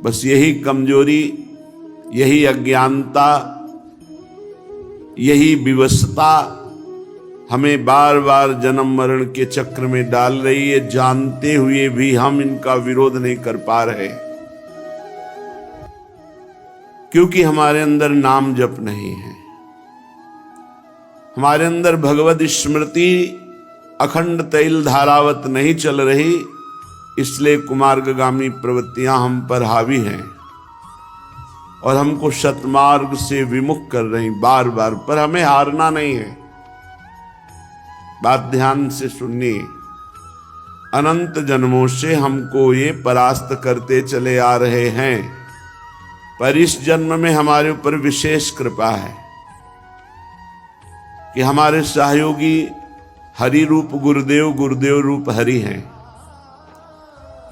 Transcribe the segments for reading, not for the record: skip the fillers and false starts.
बस यही कमजोरी, यही अज्ञानता, यही विवशता हमें बार बार जन्म मरण के चक्र में डाल रही है। जानते हुए भी हम इनका विरोध नहीं कर पा रहे, क्योंकि हमारे अंदर नाम जप नहीं है, हमारे अंदर भगवत स्मृति अखंड तैल धारावत नहीं चल रही। इसलिए कुमार्गगामी प्रवृत्तियां हम पर हावी हैं और हमको सतमार्ग से विमुख कर रही बार बार। पर हमें हारना नहीं है। बात ध्यान से सुनिए। अनंत जन्मों से हमको ये परास्त करते चले आ रहे हैं, पर इस जन्म में हमारे ऊपर विशेष कृपा है कि हमारे सहयोगी हरि रूप गुरुदेव, गुरुदेव रूप हरि हैं।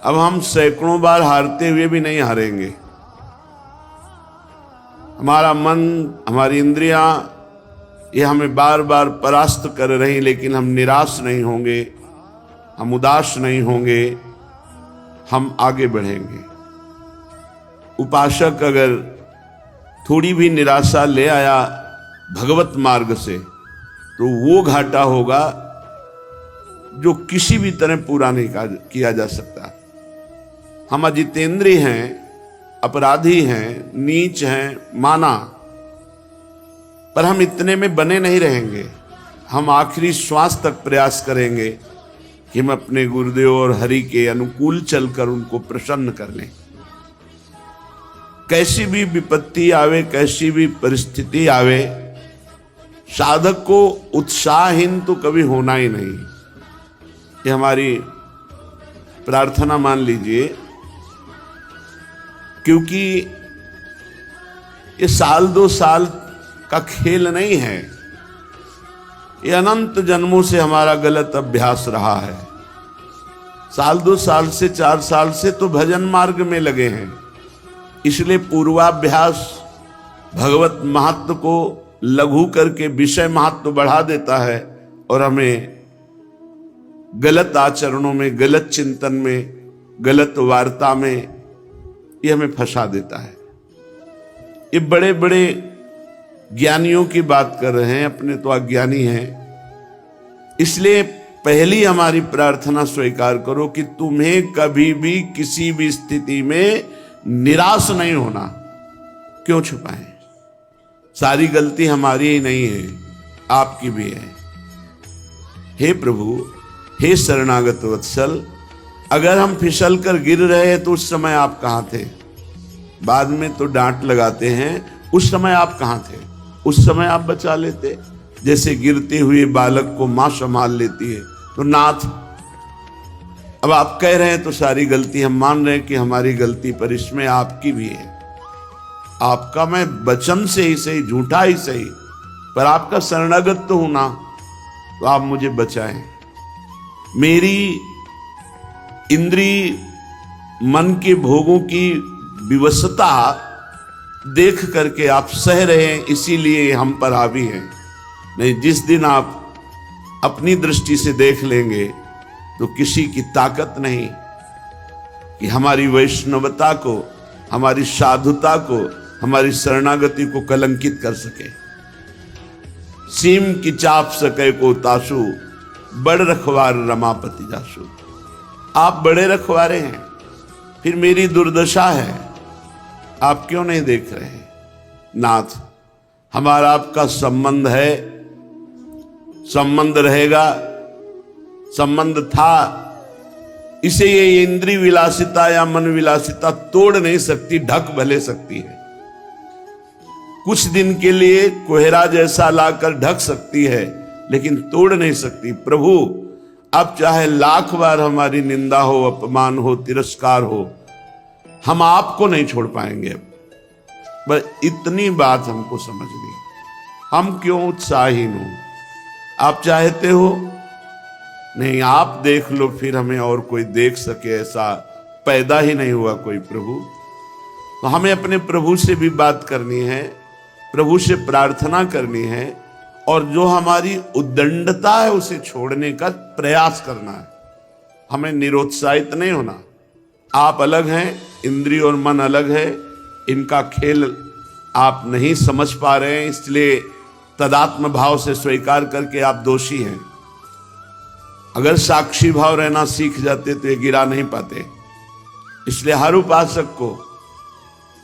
अब हम सैकड़ों बार हारते हुए भी नहीं हारेंगे। हमारा मन, हमारी इंद्रियां, ये हमें बार बार परास्त कर रही, लेकिन हम निराश नहीं होंगे, हम उदास नहीं होंगे, हम आगे बढ़ेंगे। उपासक अगर थोड़ी भी निराशा ले आया भगवत मार्ग से, तो वो घाटा होगा जो किसी भी तरह पूरा नहीं किया जा सकता। हम अजितेंद्रिय हैं, अपराधी हैं, नीच हैं माना, पर हम इतने में बने नहीं रहेंगे। हम आखिरी श्वास तक प्रयास करेंगे कि हम अपने गुरुदेव और हरि के अनुकूल चलकर उनको प्रसन्न कर लें। कैसी भी विपत्ति आवे, कैसी भी परिस्थिति आवे, साधक को उत्साहहीन तो कभी होना ही नहीं। ये हमारी प्रार्थना मान लीजिए, क्योंकि ये साल दो साल का खेल नहीं है, ये अनंत जन्मों से हमारा गलत अभ्यास रहा है। साल दो साल से 4 साल से तो भजन मार्ग में लगे हैं, इसलिए पूर्वाभ्यास भगवत महत्व को लघु करके विषय महत्व बढ़ा देता है और हमें गलत आचरणों में, गलत चिंतन में, गलत वार्ता में ये हमें फंसा देता है। ये बड़े बड़े ज्ञानियों की बात कर रहे हैं, अपने तो अज्ञानी हैं। इसलिए पहली हमारी प्रार्थना स्वीकार करो कि तुम्हें कभी भी किसी भी स्थिति में निराश नहीं होना। क्यों छुपाएं? सारी गलती हमारी ही नहीं है, आपकी भी है। हे प्रभु, हे शरणागत वत्सल, अगर हम फिसल कर गिर रहे हैं तो उस समय आप कहाँ थे? बाद में तो डांट लगाते हैं, उस समय आप कहाँ थे? उस समय आप बचा लेते। जैसे गिरते हुए बालक को मां संभाल लेती है, तो नाथ, अब आप कह रहे हैं तो सारी गलती हम मान रहे हैं कि हमारी गलती, पर इसमें आपकी भी है। आपका मैं वचन से ही सही, झूठा ही सही, पर आपका शरणागत तो हूं ना, तो आप मुझे बचाएं। मेरी इंद्री मन के भोगों की विवशता देख करके आप सह रहे हैं, इसीलिए हम पर हावी हैं। नहीं, जिस दिन आप अपनी दृष्टि से देख लेंगे तो किसी की ताकत नहीं कि हमारी वैष्णवता को, हमारी साधुता को, हमारी शरणागति को कलंकित कर सके। सीम की चाप सके को तासु, बड़ रखवार रमापति जासु। आप बड़े रखवारे हैं, फिर मेरी दुर्दशा है, आप क्यों नहीं देख रहे हैं? नाथ, हमारा आपका संबंध है, संबंध रहेगा, संबंध था, इसे ये इंद्रिय विलासिता या मन विलासिता तोड़ नहीं सकती, ढक भले सकती है। कुछ दिन के लिए कोहरा जैसा लाकर ढक सकती है, लेकिन तोड़ नहीं सकती। प्रभु, अब चाहे लाख बार हमारी निंदा हो, अपमान हो, तिरस्कार हो, हम आपको नहीं छोड़ पाएंगे। बस इतनी बात हमको समझनी। हम क्यों उत्साहीन हो? आप चाहते हो? नहीं, आप देख लो, फिर हमें और कोई देख सके ऐसा पैदा ही नहीं हुआ कोई प्रभु। तो हमें अपने प्रभु से भी बात करनी है, प्रभु से प्रार्थना करनी है, और जो हमारी उद्दंडता है उसे छोड़ने का प्रयास करना है। हमें निरुत्साहित नहीं होना। आप अलग हैं, इंद्रिय और मन अलग है, इनका खेल आप नहीं समझ पा रहे हैं, इसलिए तदात्म भाव से स्वीकार करके आप दोषी हैं। अगर साक्षी भाव रहना सीख जाते तो ये गिरा नहीं पाते। इसलिए हर उपासक को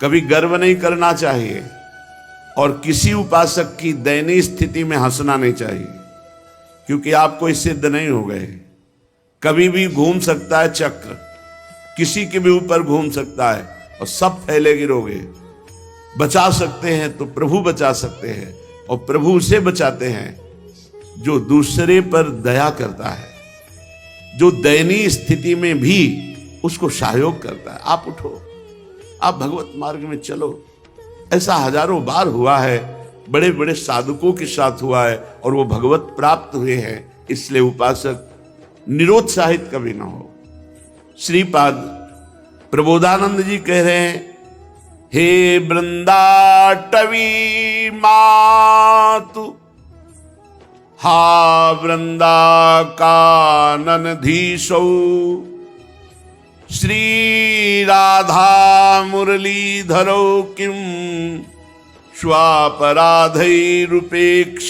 कभी गर्व नहीं करना चाहिए और किसी उपासक की दयनीय स्थिति में हंसना नहीं चाहिए, क्योंकि आप कोई सिद्ध नहीं हो गए। कभी भी घूम सकता है चक्र, किसी के भी ऊपर घूम सकता है और सब फैले गिरोगे। बचा सकते हैं तो प्रभु बचा सकते हैं, और प्रभु उसे बचाते हैं जो दूसरे पर दया करता है, जो दयनीय स्थिति में भी उसको सहयोग करता है। आप उठो, आप भगवत मार्ग में चलो। ऐसा हजारों बार हुआ है, बड़े बड़े साधकों के साथ हुआ है और वो भगवत प्राप्त हुए हैं। इसलिए उपासक निरुत्साहित कभी ना हो। श्रीपाद प्रबोधानंद जी कह रहे हैं, हे वृंदाटवी मातु हा वृंदा काननधीशौ श्री राधा मुरलीधरौ किम स्वापराधैरुपेक्ष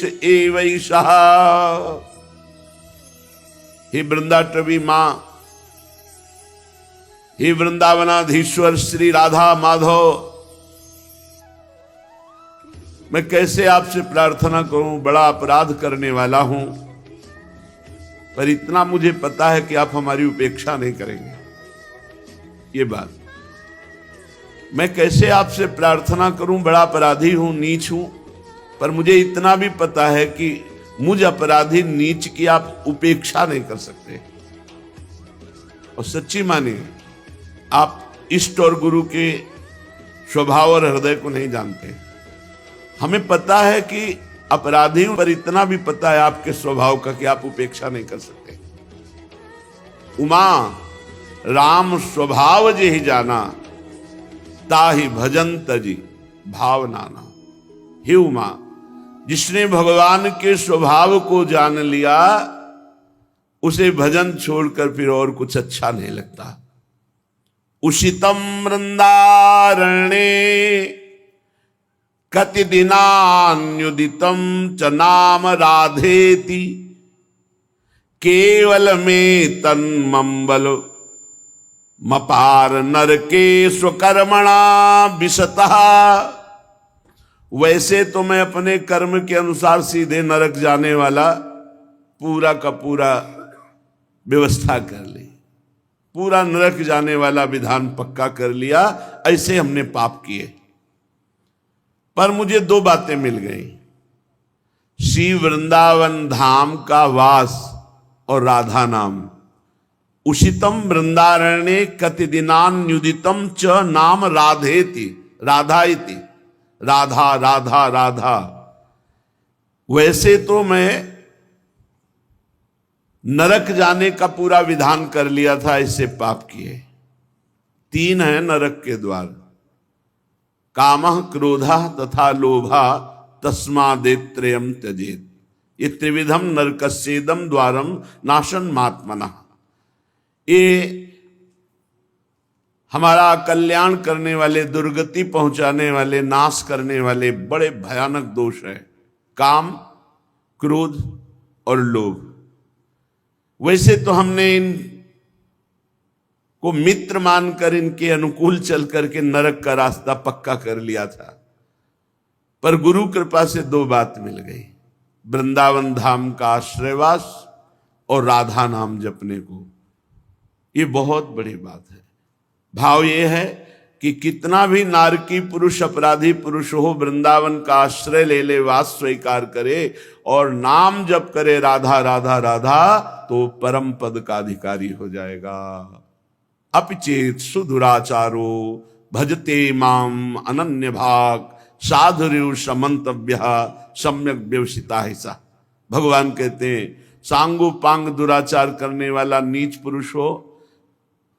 एवैषः। हे वृंदाटवी मां, हे वृंदावनाधीश्वर श्री राधा माधव, मैं कैसे आपसे प्रार्थना करूं, बड़ा अपराध करने वाला हूं, पर इतना मुझे पता है कि आप हमारी उपेक्षा नहीं करेंगे। ये बात मैं कैसे आपसे प्रार्थना करूं, बड़ा अपराधी हूं, नीच हूं, पर मुझे इतना भी पता है कि मुझ अपराधी नीच की आप उपेक्षा नहीं कर सकते। और सच्ची मानिए, आप इष्ट और गुरु के स्वभाव और हृदय को नहीं जानते। हमें पता है कि अपराधी हूं, पर इतना भी पता है आपके स्वभाव का कि आप उपेक्षा नहीं कर सकते। उमा राम स्वभाव जे ही जाना, ताहि भजंत जी भाव नाना। हे उमा, जिसने भगवान के स्वभाव को जान लिया, उसे भजन छोड़कर फिर और कुछ अच्छा नहीं लगता। उषितम वृंदारण्ये कति दिनान्युदितम च नाम राधेति, केवल में तन्मंबल मपार नरके स्वकर्मणा विशतः। वैसे तो मैं अपने कर्म के अनुसार सीधे नरक जाने वाला पूरा का पूरा व्यवस्था कर ली, पूरा नरक जाने वाला विधान पक्का कर लिया। ऐसे हमने पाप किए, पर मुझे दो बातें मिल गई, श्री वृंदावन धाम का वास और राधा नाम। उषितम वृंदारण्ये कति दिनान्युदितम च नाम राधेति, राधा इति, राधा राधा राधा। वैसे तो मैं नरक जाने का पूरा विधान कर लिया था, इससे पाप किए। 3 है नरक के द्वार, कामः क्रोधः तथा लोभः तस्मादेत्रयम् त्यजेत्। ये त्रिविधम नरकस्येदम द्वारम नाशन मात्मनः। ये हमारा कल्याण करने वाले, दुर्गति पहुंचाने वाले, नाश करने वाले बड़े भयानक दोष है, काम, क्रोध और लोभ। वैसे तो हमने इन को मित्र मानकर इनके अनुकूल चल करके नरक का रास्ता पक्का कर लिया था, पर गुरु कृपा से 2 बात मिल गई, वृंदावन धाम का आश्रयवास और राधा नाम जपने को। ये बहुत बड़ी बात है। भाव ये है कि कितना भी नारकी पुरुष, अपराधी पुरुष हो, वृंदावन का आश्रय ले ले, वास स्वीकार करे और नाम जप करे राधा राधा राधा, तो परम पद का अधिकारी हो जाएगा। अपिचेत सुदुराचारो भजते माम अनन्य भाग साधुरु समंतव्य सम्यक व्यवसिता है सा। भगवान कहते हैं, सांगो पांग दुराचार करने वाला नीच पुरुष हो,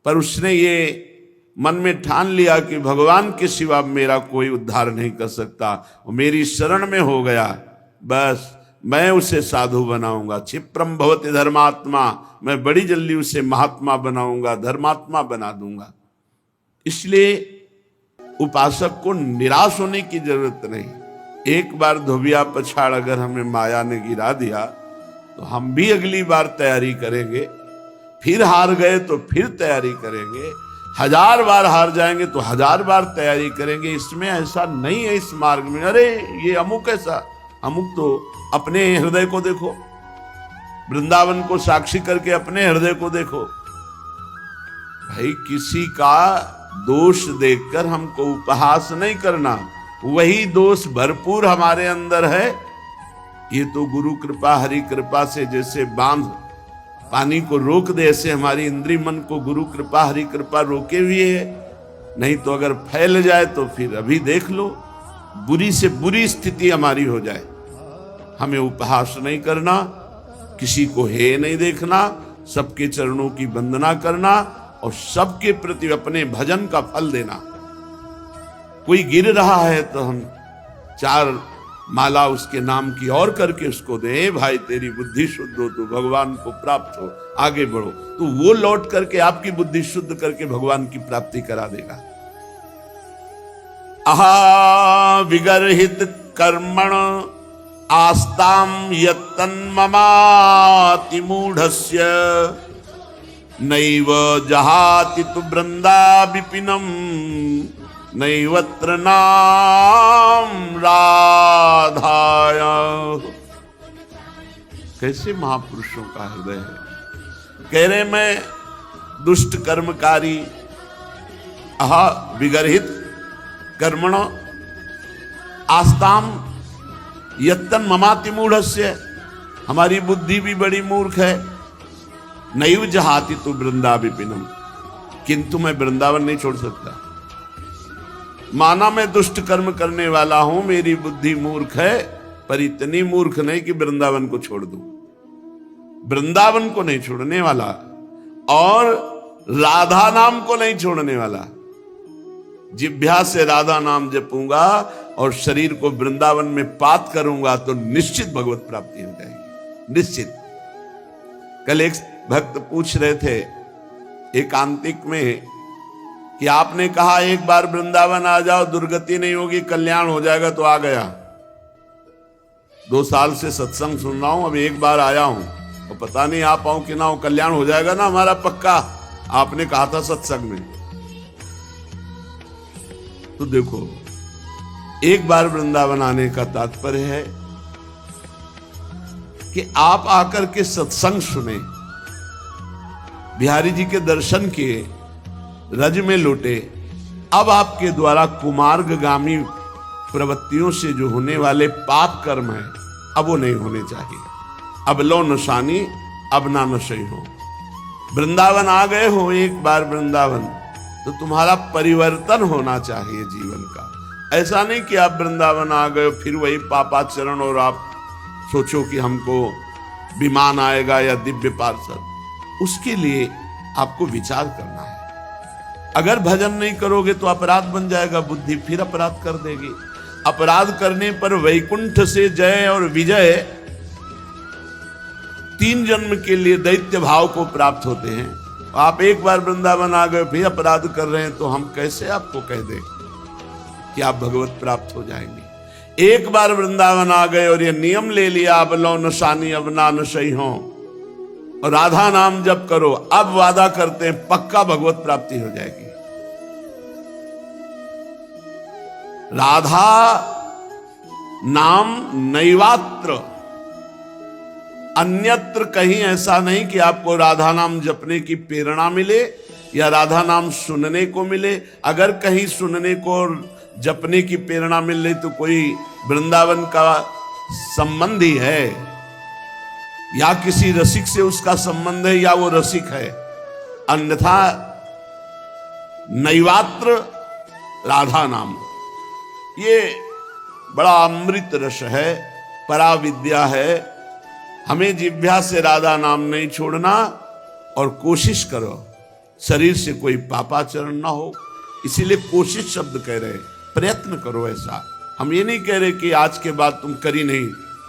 पर उसने ये मन में ठान लिया कि भगवान के सिवा मेरा कोई उद्धार नहीं कर सकता, वो मेरी शरण में हो गया, बस मैं उसे साधु बनाऊंगा। क्षिप्रम भवति धर्मात्मा, मैं बड़ी जल्दी उसे महात्मा बनाऊंगा, धर्मात्मा बना दूंगा। इसलिए उपासक को निराश होने की जरूरत नहीं। एक बार धोबिया पछाड़ अगर हमें माया ने गिरा दिया तो हम भी अगली बार तैयारी करेंगे, फिर हार गए तो फिर तैयारी करेंगे, 1000 बार हार जाएंगे तो 1000 बार तैयारी करेंगे। इसमें ऐसा नहीं है इस मार्ग में, अरे ये अमुक ऐसा, अमुक तो अपने हृदय को देखो, वृंदावन को साक्षी करके अपने हृदय को देखो। भाई किसी का दोष देखकर हमको उपहास नहीं करना, वही दोष भरपूर हमारे अंदर है। ये तो गुरु कृपा हरि कृपा से जैसे बांध पानी को रोक दे, ऐसे हमारी इंद्रिय मन को गुरु कृपा हरि कृपा रोके हुए है। नहीं तो अगर फैल जाए तो फिर अभी देख लो, बुरी से बुरी स्थिति हमारी हो जाए। हमें उपहास नहीं करना, किसी को हे नहीं देखना, सबके चरणों की वंदना करना और सबके प्रति अपने भजन का फल देना। कोई गिर रहा है तो हम 4 माला उसके नाम की और करके उसको दे, भाई तेरी बुद्धि शुद्ध हो तो भगवान को प्राप्त हो, आगे बढ़ो, तो वो लौट करके आपकी बुद्धि शुद्ध करके भगवान की प्राप्ति करा देगा। अहा विगर्हित कर्मण आस्ताम यत्तन्ममाति मूढ़स्य नैव जहाति तु वृंदा विपिनम नैवत्र नाम राधाया। कैसे महापुरुषों का हृदय है। कह रहे मैं दुष्ट कर्मकारी, अहा विगर्हित कर्मण आस्ताम यत्तन ममाति मूढ़स्य, हमारी बुद्धि भी बड़ी मूर्ख है। नैव जहाति तु वृंदा विपिनम, किंतु मैं वृंदावन नहीं छोड़ सकता। माना मैं दुष्ट कर्म करने वाला हूं, मेरी बुद्धि मूर्ख है, पर इतनी मूर्ख नहीं कि वृंदावन को छोड़ दूं। वृंदावन को नहीं छोड़ने वाला और राधा नाम को नहीं छोड़ने वाला। जिह्वा से राधा नाम जपूंगा और शरीर को वृंदावन में पात करूंगा तो निश्चित भगवत प्राप्ति हो जाएगी, निश्चित। कल एक भक्त पूछ रहे थे एकांतिक में कि आपने कहा एक बार वृंदावन आ जाओ, दुर्गति नहीं होगी, कल्याण हो जाएगा, तो आ गया। 2 साल से सत्संग सुन रहा हूं, अब एक बार आया हूं और पता नहीं आ पाऊं कि ना हो, कल्याण हो जाएगा ना हमारा पक्का, आपने कहा था सत्संग में। तो देखो, एक बार वृंदावन आने का तात्पर्य है कि आप आकर के सत्संग सुने, बिहारी जी के दर्शन किए, रज में लौटे। अब आपके द्वारा कुमार्गगामी प्रवृत्तियों से जो होने वाले पाप कर्म है, अब वो नहीं होने चाहिए। अब लो नशानी अब ना नशे हो। वृंदावन आ गए हो एक बार वृंदावन, तो तुम्हारा परिवर्तन होना चाहिए जीवन का। ऐसा नहीं कि आप वृंदावन आ गए फिर वही पापाचरण और आप सोचो कि हमको विमान आएगा या दिव्य पार्षद। उसके लिए आपको विचार करना है। अगर भजन नहीं करोगे तो अपराध बन जाएगा, बुद्धि फिर अपराध कर देगी। अपराध करने पर वैकुंठ से जय और विजय 3 जन्म के लिए दैत्य भाव को प्राप्त होते हैं। आप एक बार वृंदावन आ गए फिर अपराध कर रहे हैं, तो हम कैसे आपको कह दें कि आप भगवत प्राप्त हो जाएंगे। एक बार वृंदावन आ गए और ये नियम ले लिया, अब लो नशानी अब ना नशई हो, और राधा नाम जप करो, अब वादा करते हैं पक्का भगवत प्राप्ति हो जाएगी। राधा नाम नैवात्र, अन्यत्र कहीं ऐसा नहीं कि आपको राधा नाम जपने की प्रेरणा मिले या राधा नाम सुनने को मिले। अगर कहीं सुनने को और जपने की प्रेरणा मिल रही तो कोई वृंदावन का संबंधी है, या किसी रसिक से उसका संबंध है, या वो रसिक है। अन्यथा नैवात्र राधा नाम, ये बड़ा अमृत रस है, पराविद्या है। हमें जिह्वा से राधा नाम नहीं छोड़ना, और कोशिश करो शरीर से कोई पापाचरण ना हो। इसीलिए कोशिश शब्द कह रहे, प्रयत्न करो ऐसा। हम ये नहीं कह रहे कि आज के बाद तुम कर ही नहीं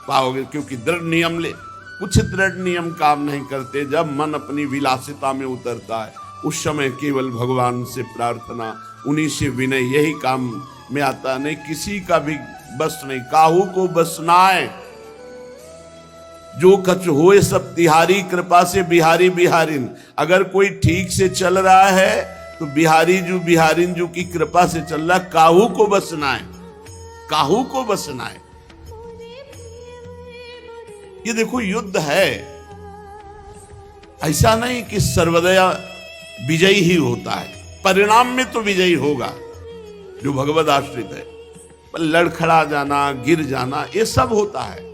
पाओगे, क्योंकि दृढ़ नियम ले, कुछ दृढ़ नियम काम नहीं करते। जब मन अपनी विलासिता में उतरता है उस समय केवल भगवान से प्रार्थना, उन्हीं से विनय, यही काम में आता। नहीं किसी का भी बस नहीं, काहू को बस नाय, जो कछ होए सब तिहारी, कृपा से बिहारी बिहारिन। अगर कोई ठीक से चल रहा है तो बिहारी जो बिहारिन जो की कृपा से चल रहा, काहू को बसना है, काहू को बसना है। ये देखो युद्ध है, ऐसा नहीं कि सर्वदया विजयी ही होता है, परिणाम में तो विजयी होगा जो भगवद आश्रित है, पर लड़खड़ा जाना, गिर जाना, ये सब होता है।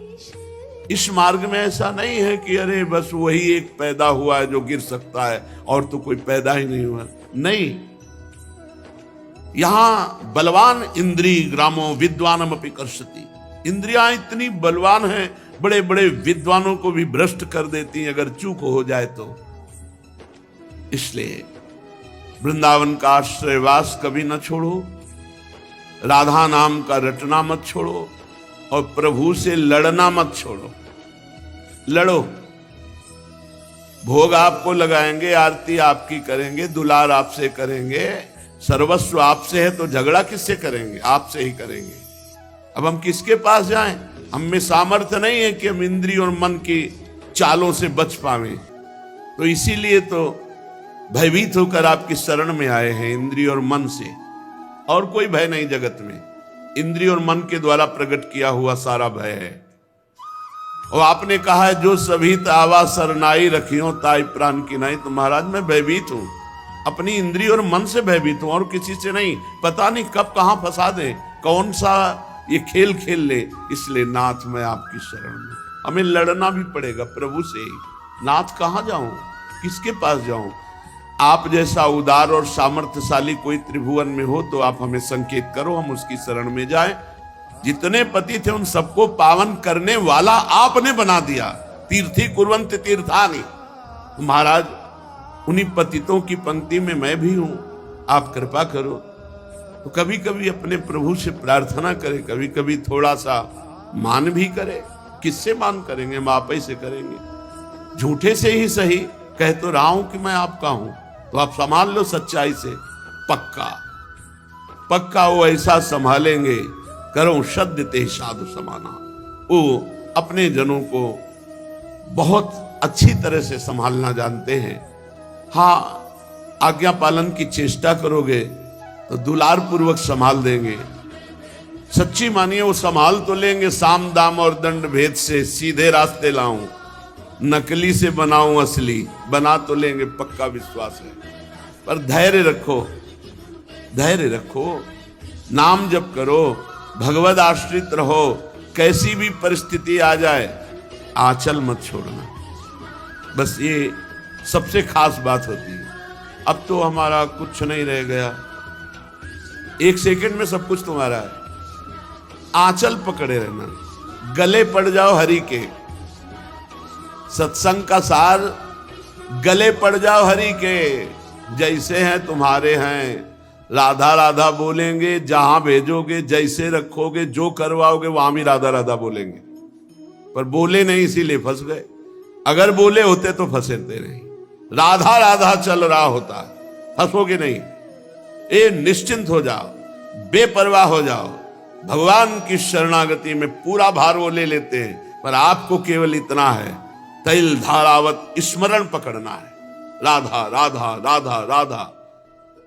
इस मार्ग में ऐसा नहीं है कि अरे बस वही एक पैदा हुआ है जो गिर सकता है और तो कोई पैदा ही नहीं हुआ, नहीं। यहां बलवान इंद्री ग्रामो विद्वानम अपि कर्षति, इंद्रियां इतनी बलवान हैं, बड़े बड़े विद्वानों को भी भ्रष्ट कर देती हैं अगर चूक हो जाए तो। इसलिए वृंदावन का आश्रयवास कभी न छोड़ो, राधा नाम का रटना मत छोड़ो, और प्रभु से लड़ना मत छोड़ो। लड़ो, भोग आपको लगाएंगे, आरती आपकी करेंगे, दुलार आपसे करेंगे, सर्वस्व आपसे है, तो झगड़ा किससे करेंगे? आपसे ही करेंगे। अब हम किसके पास जाएं? हम में सामर्थ्य नहीं है कि हम इंद्रिय और मन की चालों से बच पावें। तो इसीलिए तो भयभीत होकर आपकी शरण में आए हैं, इंद्रिय और मन से। और कोई भय नहीं जगत में, इंद्रिय और मन के द्वारा प्रकट किया हुआ सारा भय है। और आपने कहा है जो सभी तावा सरनाई रखियो ताई प्राण की नहीं। तो महाराज मैं भयभीत हूं, अपनी इंद्रिय और मन से भयभीत हूं, और किसी से नहीं। पता नहीं कब कहां फंसा दे, कौन सा ये खेल खेल ले। इसलिए नाथ मैं आपकी शरण में, हमें लड़ना भी पड़ेगा प्रभु से ही। नाथ कहां जाऊं, किसके पास जाऊं? आप जैसा उदार और सामर्थ्यशाली कोई त्रिभुवन में हो तो आप हमें संकेत करो, हम उसकी शरण में जाएं। जितने पति थे उन सबको पावन करने वाला आपने बना दिया। तीर्थी कुर्वन्त तीर्थानि, महाराज उन्हीं पतितों की पंक्ति में मैं भी हूं, आप कृपा करो। तो कभी कभी अपने प्रभु से प्रार्थना करें, कभी कभी थोड़ा सा मान भी करें। किससे मान करेंगे? हम आप ही से करेंगे। झूठे से ही सही, कह तो रहा हूं कि मैं आपका हूं, तो आप संभाल लो सच्चाई से। पक्का पक्का वो ऐसा संभालेंगे, करो सद्य ते साधु समाना। वो अपने जनों को बहुत अच्छी तरह से संभालना जानते हैं। हाँ, आज्ञा पालन की चेष्टा करोगे तो दुलार पूर्वक संभाल देंगे। सच्ची मानिए वो संभाल तो लेंगे, साम दाम और दंड भेद से सीधे रास्ते लाऊं, नकली से बनाऊं असली, बना तो लेंगे, पक्का विश्वास है। पर धैर्य रखो, धैर्य रखो, नाम जप करो, भगवद आश्रित रहो। कैसी भी परिस्थिति आ जाए आंचल मत छोड़ना, बस ये सबसे खास बात होती है। अब तो हमारा कुछ नहीं रह गया, एक सेकंड में सब कुछ तुम्हारा है। आंचल पकड़े रहना, गले पड़ जाओ हरि के। सत्संग का सार, गले पड़ जाओ हरि के। जैसे हैं तुम्हारे हैं, राधा राधा बोलेंगे, जहां भेजोगे, जैसे रखोगे, जो करवाओगे वहां भी राधा राधा बोलेंगे। पर बोले नहीं इसीलिए फंस गए, अगर बोले होते तो फंसते नहीं। राधा राधा चल रहा होता, फंसोगे नहीं। ए निश्चिंत हो जाओ, बेपरवाह हो जाओ। भगवान की शरणागति में पूरा भार वो ले लेते हैं, पर आपको केवल इतना है, तैल धारावत स्मरण पकड़ना है। राधा राधा राधा राधा।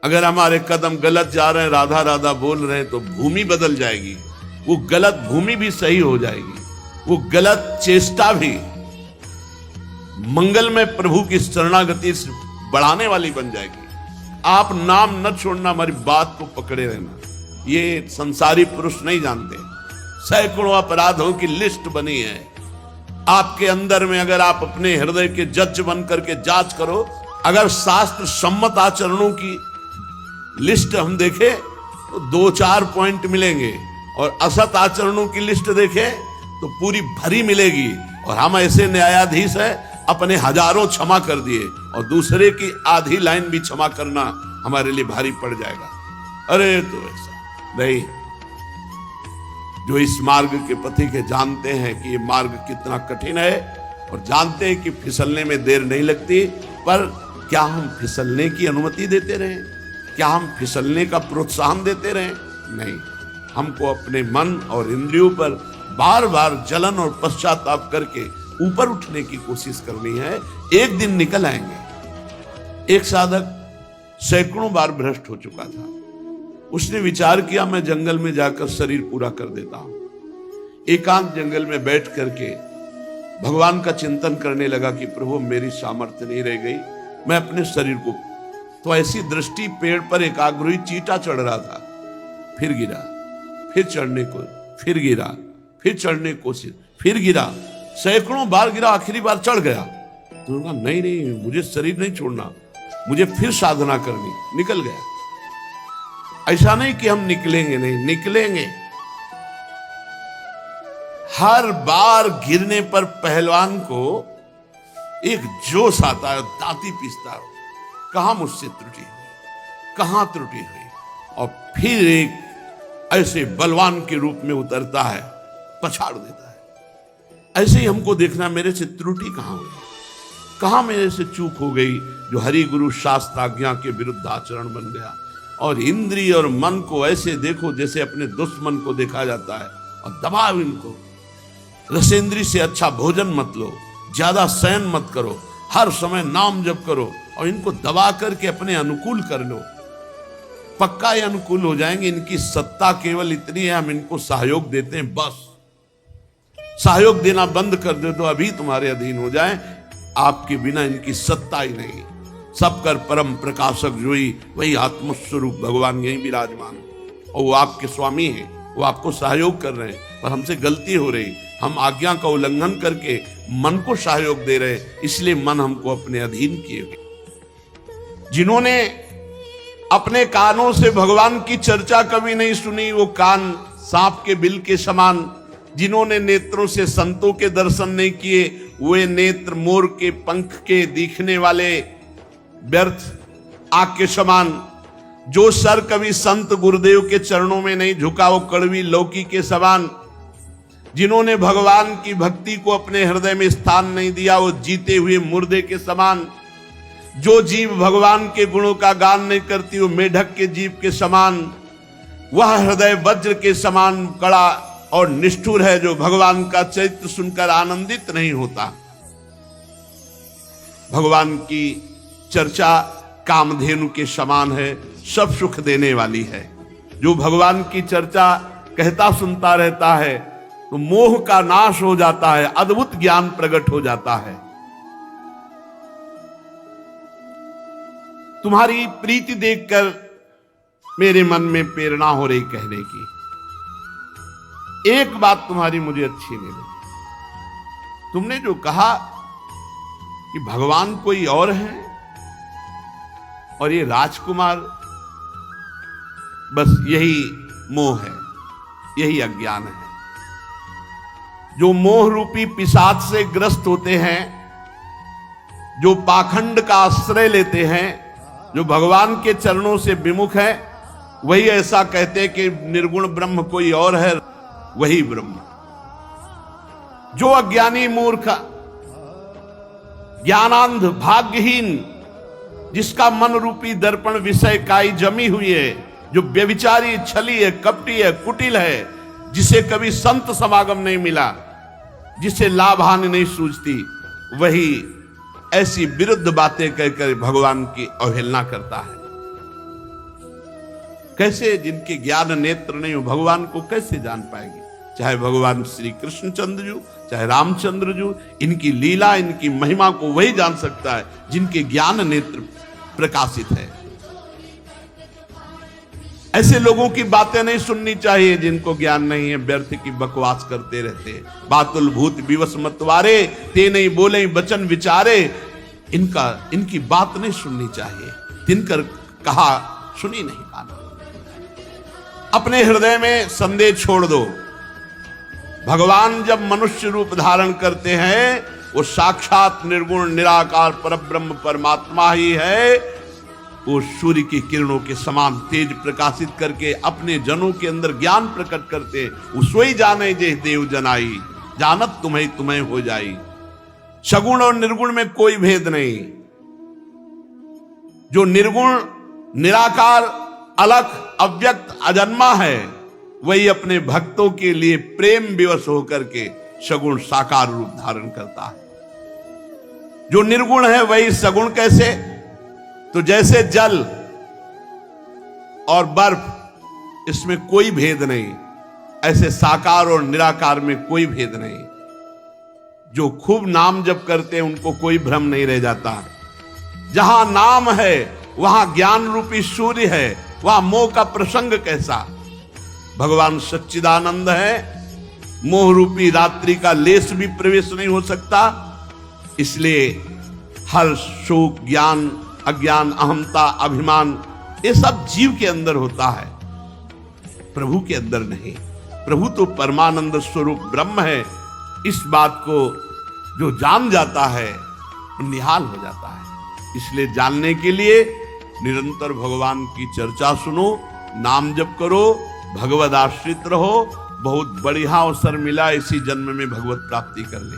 अगर हमारे कदम गलत जा रहे हैं, राधा राधा बोल रहे हैं, तो भूमि बदल जाएगी। वो गलत भूमि भी सही हो जाएगी, वो गलत चेष्टा भी मंगल में प्रभु की शरणागति से बढ़ाने वाली बन जाएगी। आप नाम न छोड़ना, हमारी बात को पकड़े रहना। ये संसारी पुरुष नहीं जानते। सैकड़ों अपराधों की लिस्ट बनी है आपके अंदर में। अगर आप अपने हृदय के जज बन करके जांच करो, अगर शास्त्र सम्मत आचरणों की लिस्ट हम देखें तो 2-4 पॉइंट मिलेंगे, और असत आचरणों की लिस्ट देखें तो पूरी भरी मिलेगी। और हम ऐसे न्यायाधीश हैं, अपने हजारों क्षमा कर दिए और दूसरे की आधी लाइन भी क्षमा करना हमारे लिए भारी पड़ जाएगा। अरे तो ऐसा नहीं। जो इस मार्ग के पथिक के जानते हैं कि ये मार्ग कितना कठिन है, और जानते हैं कि फिसलने में देर नहीं लगती, पर क्या हम फिसलने की अनुमति देते रहें? क्या हम फिसलने का प्रोत्साहन देते रहें? नहीं, हमको अपने मन और इंद्रियों पर बार बार जलन और पश्चाताप करके ऊपर उठने की कोशिश करनी है। एक दिन निकल आएंगे। एक साधक सैकड़ों बार भ्रष्ट हो चुका था। उसने विचार किया, मैं जंगल में जाकर शरीर पूरा कर देता हूं। एकांत जंगल में बैठ करके भगवान का चिंतन करने लगा कि प्रभु मेरी सामर्थ्य नहीं रह गई, मैं अपने शरीर को। तो ऐसी दृष्टि, पेड़ पर एक आग्रही चींटा चढ़ रहा था, फिर गिरा, फिर चढ़ने को, फिर गिरा, फिर चढ़ने की कोशिश, फिर गिरा, सैकड़ों बार गिरा, आखिरी बार चढ़ गया। तो कहा नहीं नहीं, मुझे शरीर नहीं छोड़ना, मुझे फिर साधना करनी। निकल गया। ऐसा नहीं कि हम निकलेंगे नहीं, निकलेंगे। हर बार गिरने पर पहलवान को एक जोश आता है, दांती पीसता है, कहां मुझसे त्रुटि हुई, कहां त्रुटि हुई, और फिर एक ऐसे बलवान के रूप में उतरता है, पछाड़ देता है। ऐसे ही हमको देखना, मेरे से त्रुटि कहां हुई, कहां मेरे से चूक हो गई, जो हरि गुरु शास्त्र आज्ञा के विरुद्ध आचरण बन गया। और इंद्रिय और मन को ऐसे देखो जैसे अपने दुश्मन को देखा जाता है, और दबाओ इनको। रसेंद्री से अच्छा भोजन मत लो, ज्यादा शयन मत करो, हर समय नाम जप करो, और इनको दबा करके अपने अनुकूल कर लो। पक्का ये अनुकूल हो जाएंगे। इनकी सत्ता केवल इतनी है, हम इनको सहयोग देते हैं, बस। सहयोग देना बंद कर दे तो अभी तुम्हारे अधीन हो जाए। आपके बिना इनकी सत्ता ही नहीं। सब कर परम प्रकाशक जोई, वही आत्मस्वरूप भगवान यही विराजमान, और वो आपके स्वामी हैं, वो आपको सहयोग कर रहे हैं। पर हमसे गलती हो रही, हम आज्ञा का उल्लंघन करके मन को सहयोग दे रहे, इसलिए मन हमको अपने अधीन किए हुए। जिन्होंने अपने कानों से भगवान की चर्चा कभी नहीं सुनी, वो कान सांप के बिल के समान। जिन्होंने नेत्रों से संतों के दर्शन नहीं किए, वे नेत्र मोर के पंख के दिखने वाले व्यर्थ आग के समान। जो सर कभी संत गुरुदेव के चरणों में नहीं झुका, वो कड़वी लौकी के समान। जिन्होंने भगवान की भक्ति को अपने हृदय में स्थान नहीं दिया, वो जीते हुए मुर्दे के समान। जो जीव भगवान के गुणों का गान नहीं करती, वो मेढक के जीव के समान। वह हृदय वज्र के समान कड़ा और निष्ठुर है, जो भगवान का चरित्र सुनकर आनंदित नहीं होता। भगवान की चर्चा कामधेनु के समान है, सब सुख देने वाली है। जो भगवान की चर्चा कहता सुनता रहता है, तो मोह का नाश हो जाता है, अद्भुत ज्ञान प्रकट हो जाता है। तुम्हारी प्रीति देखकर मेरे मन में प्रेरणा हो रही कहने की। एक बात तुम्हारी मुझे अच्छी नहीं लगी। तुमने जो कहा कि भगवान कोई और है और ये राजकुमार, बस यही मोह है, यही अज्ञान है। जो मोह रूपी पिशाच से ग्रस्त होते हैं, जो पाखंड का आश्रय लेते हैं, जो भगवान के चरणों से विमुख है, वही ऐसा कहते हैं कि निर्गुण ब्रह्म कोई और है, वही ब्रह्म। जो अज्ञानी मूर्ख, ज्ञानांध, भाग्यहीन, जिसका मन रूपी दर्पण विषय काई जमी हुई है, जो व्यभिचारी, छली है, कपटी है, कुटिल है, जिसे कभी संत समागम नहीं मिला, जिसे लाभ हानि नहीं सूझती, वही ऐसी विरुद्ध बातें कहकर भगवान की अवहेलना करता है। कैसे, जिनके ज्ञान नेत्र नहीं हो, भगवान को कैसे जान पाएगी? चाहे भगवान श्री कृष्णचंद्र जी, चाहे रामचंद्र जी, इनकी लीला, इनकी महिमा को वही जान सकता है जिनके ज्ञान नेत्र प्रकाशित है। ऐसे लोगों की बातें नहीं सुननी चाहिए जिनको ज्ञान नहीं है, व्यर्थ की बकवास करते रहते हैं। बातुल भूत विवश मतवारे, ते नहीं बोले वचन विचारे। इनकी बात नहीं सुननी चाहिए, तिनकर कहा सुनी नहीं पाना। अपने हृदय में संदेह छोड़ दो। भगवान जब मनुष्य रूप धारण करते हैं, वो साक्षात निर्गुण निराकार परब्रह्म परमात्मा ही है। वो सूर्य की किरणों के समान तेज प्रकाशित करके अपने जनों के अंदर ज्ञान प्रकट करते। वो सोई जाने जे देव जनाई, जानत तुम्हें तुम्हें हो जाई। सगुण और निर्गुण में कोई भेद नहीं। जो निर्गुण, निराकार, अलख, अव्यक्त, अजन्मा है, वही अपने भक्तों के लिए प्रेम विवश होकर के सगुण साकार रूप धारण करता है। जो निर्गुण है वही सगुण कैसे? तो जैसे जल और बर्फ, इसमें कोई भेद नहीं, ऐसे साकार और निराकार में कोई भेद नहीं। जो खूब नाम जप करते हैं उनको कोई भ्रम नहीं रह जाता। जहां नाम है वहां ज्ञान रूपी सूर्य है, वहां मोह का प्रसंग कैसा? भगवान सच्चिदानंद है, मोह रूपी रात्रि का लेस भी प्रवेश नहीं हो सकता। इसलिए हर्ष, शोक, ज्ञान, अज्ञान, अहंता, अभिमान, ये सब जीव के अंदर होता है, प्रभु के अंदर नहीं। प्रभु तो परमानंद स्वरूप ब्रह्म है। इस बात को जो जान जाता है निहाल हो जाता है। इसलिए जानने के लिए निरंतर भगवान की चर्चा सुनो, नाम जप करो, भगवद आश्रित रहो। बहुत बढ़िया अवसर मिला, इसी जन्म में भगवत प्राप्ति कर ले।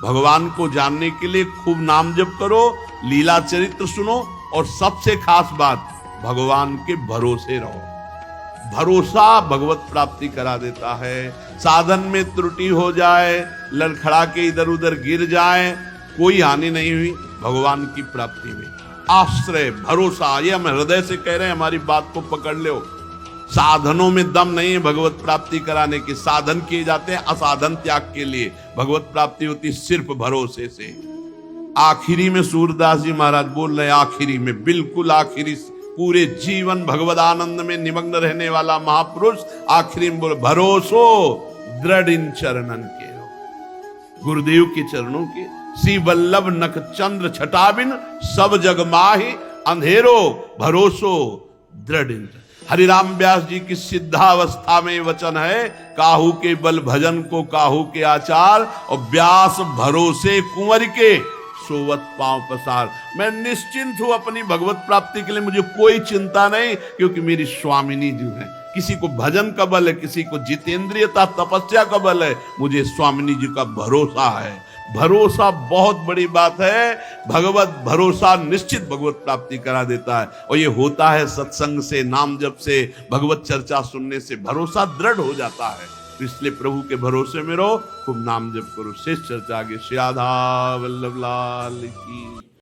भगवान को जानने के लिए खूब नाम जप करो, लीला चरित्र सुनो, और सबसे खास बात, भगवान के भरोसे रहो। भरोसा भगवत प्राप्ति करा देता है। साधन में त्रुटि हो जाए, लड़खड़ा के इधर उधर गिर जाए, कोई हानि नहीं हुई भगवान की प्राप्ति में। आश्रय, भरोसा, ये हम हृदय से कह रहे हैं, हमारी बात को पकड़ लो। साधनों में दम नहीं है भगवत प्राप्ति कराने के। साधन किए जाते हैं असाधन त्याग के लिए, भगवत प्राप्ति होती सिर्फ भरोसे से। आखिरी में सूरदास जी महाराज बोल रहे, आखिरी में, बिल्कुल आखिरी, पूरे जीवन भगवद आनंद में निमग्न रहने वाला महापुरुष आखिरी में बोले, भरोसो दृढ़ इन चरणन के हो। गुरुदेव के चरणों के, श्री वल्लभ नख चंद्र छटाबिन सब जग माहि अंधेरो भरोसो दृढ़। हरिराम व्यास जी की सिद्धावस्था में वचन है, काहू के बल भजन को काहू के आचार, और व्यास भरोसे कुंवर के सोवत पांव पसार। मैं निश्चिंत हूं अपनी भगवत प्राप्ति के लिए, मुझे कोई चिंता नहीं, क्योंकि मेरी स्वामिनी जो है, किसी को भजन का बल है, किसी को जितेंद्रियता तपस्या का बल है, मुझे स्वामिनी जी का भरोसा है। भरोसा बहुत बड़ी बात है। भगवत भरोसा निश्चित भगवत प्राप्ति करा देता है, और ये होता है सत्संग से, नाम जप से, भगवत चर्चा सुनने से भरोसा दृढ़ हो जाता है। इसलिए प्रभु के भरोसे में रहो, खूब नाम जप करो। शेष चर्चा आगे। श्री राधा वल्लभ लाल की।